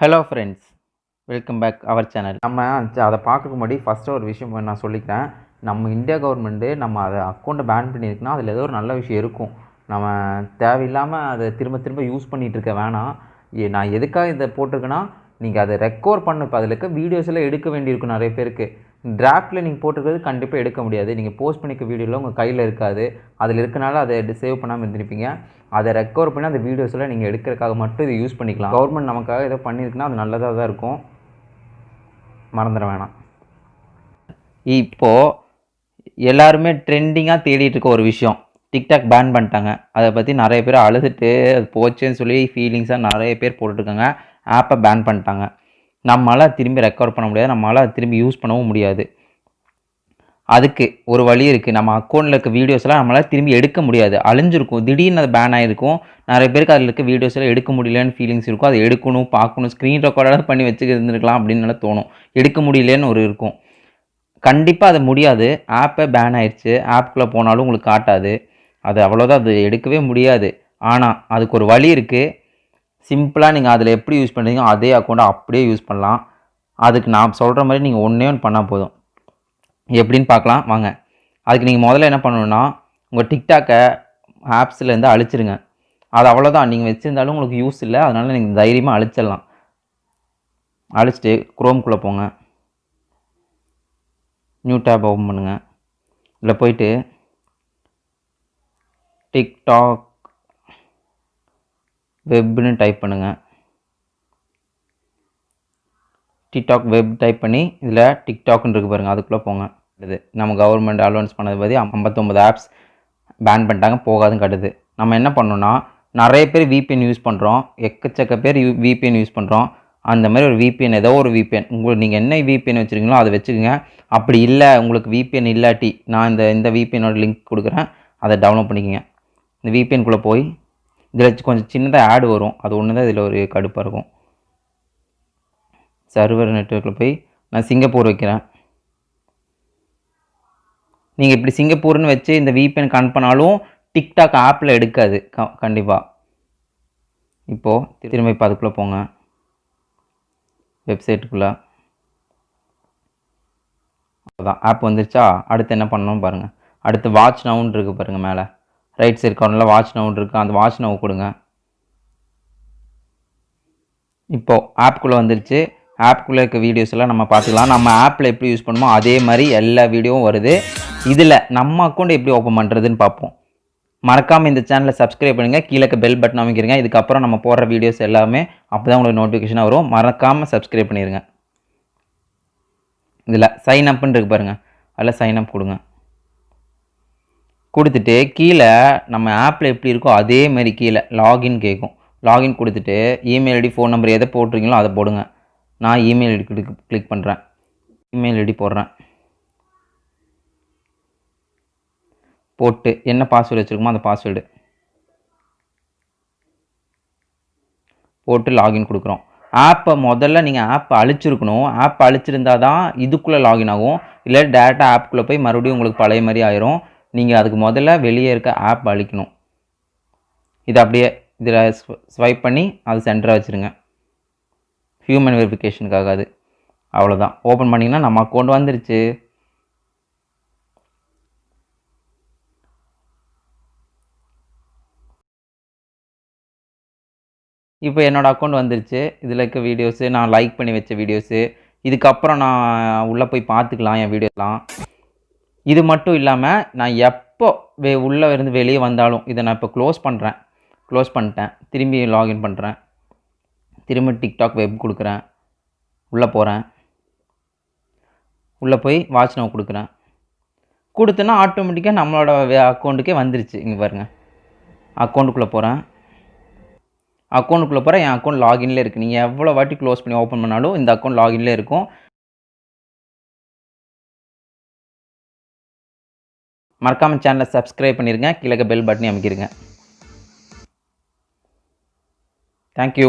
Hello friends, welcome back our channel. நம்ம அதை பார்க்கறதுக்கு முன்னாடி ஃபஸ்ட்டு ஒரு விஷயம் நான் சொல்லிக்கிறேன். நம்ம இந்தியா கவர்மெண்ட்டு நம்ம அதை அக்கௌண்ட்டை பேன் பண்ணியிருக்குன்னா அதில் ஏதோ ஒரு நல்ல விஷயம் இருக்கும். நம்ம தேவையில்லாமல் அதை திரும்ப திரும்ப யூஸ் பண்ணிகிட்டு இருக்க வேணாம். நான் எதுக்காக இதை போட்டிருக்கேன்னா, நீங்கள் அதை ரெக்கவர் பண்ண இப்போ அதில் இருக்க வீடியோஸ் எல்லாம் எடுக்க வேண்டியிருக்கும் நிறைய பேருக்கு. டிராஃப்ட்டில் நீங்கள் போட்டிருக்கிறது கண்டிப்பாக எடுக்க முடியாது. நீங்கள் போஸ்ட் பண்ணிக்க வீடியோவில் உங்கள் கையில் இருக்காது. அதில் இருக்கனால அதை சேவ் பண்ணாமல் இருந்திருப்பீங்க. அதை ரெக்கவர் பண்ணி அந்த வீடியோஸில் நீங்கள் எடுக்கிறதுக்காக மட்டும் இதை யூஸ் பண்ணிக்கலாம். கவர்மெண்ட் நமக்காக ஏதோ பண்ணியிருக்குன்னா அது நல்லதாக தான் இருக்கும், மறந்துட வேணாம். இப்போது எல்லாருமே ட்ரெண்டிங்காக தேடிட்டு இருக்க ஒரு விஷயம், டிக்டாக் பேன் பண்ணிட்டாங்க. அதை பற்றி நிறைய பேர் அழுதுட்டு அது போச்சுன்னு சொல்லி ஃபீலிங்ஸாக நிறைய பேர் போட்டுட்ருக்காங்க. ஆப்பை பேன் பண்ணிட்டாங்க. நம்மளால் திரும்பி ரெக்கவர் பண்ண முடியாது, நம்மளால் திரும்பி யூஸ் பண்ணவும் முடியாது. அதுக்கு ஒரு வழி இருக்குது. நம்ம அக்கௌண்ட்டில் இருக்க வீடியோஸ்லாம் நம்மளால் திரும்பி எடுக்க முடியாது, அழிஞ்சிருக்கும். திடீர்னு அது பேன் ஆகிருக்கும். நிறைய பேருக்கு அதில் இருக்க வீடியோஸ்லாம் எடுக்க முடியலன்னு ஃபீலிங்ஸ் இருக்கும். அதை எடுக்கணும், பார்க்கணும், ஸ்க்ரீன் ரெக்கார்டாக பண்ணி வச்சுருந்துருக்கலாம் அப்படின்னு நல்லா தோணும். எடுக்க முடியலன்னு ஒரு இருக்கும். கண்டிப்பாக அது முடியாது. ஆப்பே பேன் ஆயிடுச்சு. ஆப்புக்குள்ளே போனாலும் உங்களுக்கு காட்டாது. அது அவ்வளோதான், அது எடுக்கவே முடியாது. ஆனால் அதுக்கு ஒரு வழி இருக்குது. சிம்பிளாக நீங்கள் அதில் எப்படி யூஸ் பண்ணுறீங்களோ அதே அக்கௌண்ட்டை அப்படியே யூஸ் பண்ணலாம். அதுக்கு நான் சொல்கிற மாதிரி நீங்கள் ஒன்றே ஒன்று பண்ணால் போதும். எப்படின்னு பார்க்கலாம் வாங்க. அதுக்கு நீங்கள் முதல்ல என்ன பண்ணணுன்னா, உங்கள் டிக்டாக்கை ஆப்ஸ்லேருந்து அழிச்சிருங்க. அது அவ்வளோதான். நீங்கள் வச்சுருந்தாலும் உங்களுக்கு யூஸ் இல்லை, அதனால் நீங்கள் தைரியமாக அழிச்சிடலாம். அழிச்சிட்டு குரோம்குள்ளே போங்க. நியூ டேப் ஓப்பன் பண்ணுங்கள். இதில் போயிட்டு டிக்டாக் வெப்னு டைப் பண்ணுங்கள். டிக்டாக் வெப் டைப் பண்ணி இதில் டிக்டாக்னு இருக்குது பாருங்கள், அதுக்குள்ளே போங்க. இது நம்ம கவர்மெண்ட் அலோன்ஸ் பண்ணது பற்றி 59 ஆப்ஸ் பேன் பண்ணிட்டாங்க, போகாதுன்னு கட்டுது. நம்ம என்ன பண்ணோன்னா, நிறைய பேர் விபிஎன் யூஸ் பண்ணுறோம், எக்கச்சக்க பேர் விபிஎன் யூஸ் பண்ணுறோம். அந்த மாதிரி ஒரு விபிஎன், ஏதோ ஒரு விபிஎன் உங்களுக்கு நீங்கள் என்ன விபிஎன் வச்சுருக்கீங்களோ அதை வச்சுக்கோங்க. அப்படி இல்லை உங்களுக்கு விபிஎன் இல்லாட்டி நான் இந்த விபிஎனோட லிங்க் கொடுக்குறேன், அதை டவுன்லோட் பண்ணிக்கோங்க. இந்த விபிஎன்குள்ளே போய் இதில் கொஞ்சம் சின்னதாக ஆட் வரும், அது ஒன்று தான் இதில் ஒரு கடுப்பாக இருக்கும். சர்வர் நெட்வொர்க்கில் போய் நான் சிங்கப்பூர் வைக்கிறேன். நீங்கள் இப்படி சிங்கப்பூர்னு வச்சு இந்த விபிஎன் கனெக்ட் பண்ணாலும் டிக்டாக் ஆப்பில் எடுக்காது கண்டிப்பாக. இப்போது திரும்ப இப்போ அதுக்குள்ளே போங்க, வெப்சைட்டுக்குள்ளே. அதுதான் ஆப் வந்துருச்சா. அடுத்து என்ன பண்ணணும் பாருங்கள். அடுத்து வாட்ச் நவுன்னு இருக்குது பாருங்கள், மேலே ரைட் சைட் கார்னரில் வாட்ச் நவுன்னு இருக்குது, அந்த வாட்ச் நவு கொடுங்க. இப்போது ஆப்புக்குள்ளே வந்துருச்சு. ஆப்புக்குள்ளே இருக்க வீடியோஸ் எல்லாம் நம்ம பார்த்துக்கலாம். நம்ம ஆப்பில் எப்படி யூஸ் பண்ணுமோ அதே மாதிரி எல்லா வீடியோவும் வருது. இதில் நம்ம அக்கௌண்ட் எப்படி ஓப்பன் பண்ணுறதுன்னு பார்ப்போம். மறக்காமல் இந்த சேனலை சப்ஸ்கிரைப் பண்ணுங்கள், கீழே பெல் பட்டன் அமைக்கிறீங்க. இதுக்கப்புறம் நம்ம போடுற வீடியோஸ் எல்லாமே அப்போ தான் உங்களுக்கு நோட்டிஃபிகேஷனாக வரும். மறக்காமல் சப்ஸ்கிரைப் பண்ணிடுங்க. இதில் சைன் அப்னு இருக்கு பாருங்கள், அதில் சைன் அப் கொடுங்க. கொடுத்துட்டு கீழே நம்ம ஆப்பில் எப்படி இருக்கோ அதே மாதிரி கீழே லாகின் கேட்கும். லாகின் கொடுத்துட்டு இமெயில் ஐடி, ஃபோன் நம்பர் எதை போட்டிருக்கீங்களோ அதை போடுங்க. நான் இமெயில் ஐடி கிளிக் பண்ணுறேன். இமெயில் ஐடி போடுறேன். போட்டு என்ன பாஸ்வேர்டு வச்சுருக்கோமோ அந்த பாஸ்வேர்டு போட்டு லாகின் கொடுக்குறோம். ஆப்பை முதல்ல நீங்கள் ஆப்பை அழிச்சிருக்கணும். ஆப்பை அழிச்சிருந்தா தான் இதுக்குள்ளே லாகின் ஆகும். இல்லை டேரெக்டாக ஆப்புக்குள்ளே போய் மறுபடியும் உங்களுக்கு பழைய மாதிரி ஆயிரும். நீங்கள் அதுக்கு முதல்ல வெளியே இருக்க ஆப் அழிக்கணும். இதை அப்படியே இதில் ஸ்வைப் பண்ணி அது சென்டராக வச்சுருங்க. ஹியூமன் வெரிஃபிகேஷனுக்காக அது. அவ்வளோதான். ஓப்பன் பண்ணிங்கன்னா நம்ம அக்கௌண்ட் வந்துருச்சு. இப்போ என்னோடய அக்கௌண்ட் வந்துருச்சு. இதில் இருக்க வீடியோஸு, நான் லைக் பண்ணி வச்ச வீடியோஸு, இதுக்கப்புறம் நான் உள்ளே போய் பார்த்துக்கலாம் என் வீடியோலாம். இது மட்டும் இல்லாமல் நான் எப்போ உள்ளே இருந்து வெளியே வந்தாலும் இதை நான் இப்போ க்ளோஸ் பண்ணுறேன். க்ளோஸ் பண்ணிட்டேன். திரும்பி லாகின் பண்ணுறேன். திரும்ப டிக்டாக் வெப் கொடுக்குறேன். உள்ளே போகிறேன். உள்ளே போய் வாட்ச் நவ் கொடுக்குறேன். கொடுத்தோன்னா ஆட்டோமேட்டிக்காக நம்மளோட அக்கௌண்ட்டுக்கே வந்துருச்சு. இங்கே பாருங்கள், அக்கௌண்ட்டுக்குள்ளே போகிறேன். அக்கௌண்ட்டுக்குள்ளே போகிறேன். என் அக்கௌண்ட் லாகின்லேயே இருக்குது. நீங்கள் எவ்வளோ வாட்டி க்ளோஸ் பண்ணி ஓப்பன் பண்ணாலும் இந்த அக்கௌண்ட் லாகின்லேயே இருக்கும். மறக்காமல் சேனலை சப்ஸ்கிரைப் பண்ணிடுங்க, கீழே பெல் பட்டனை அமைக்கிடுங்க. தேங்க்யூ.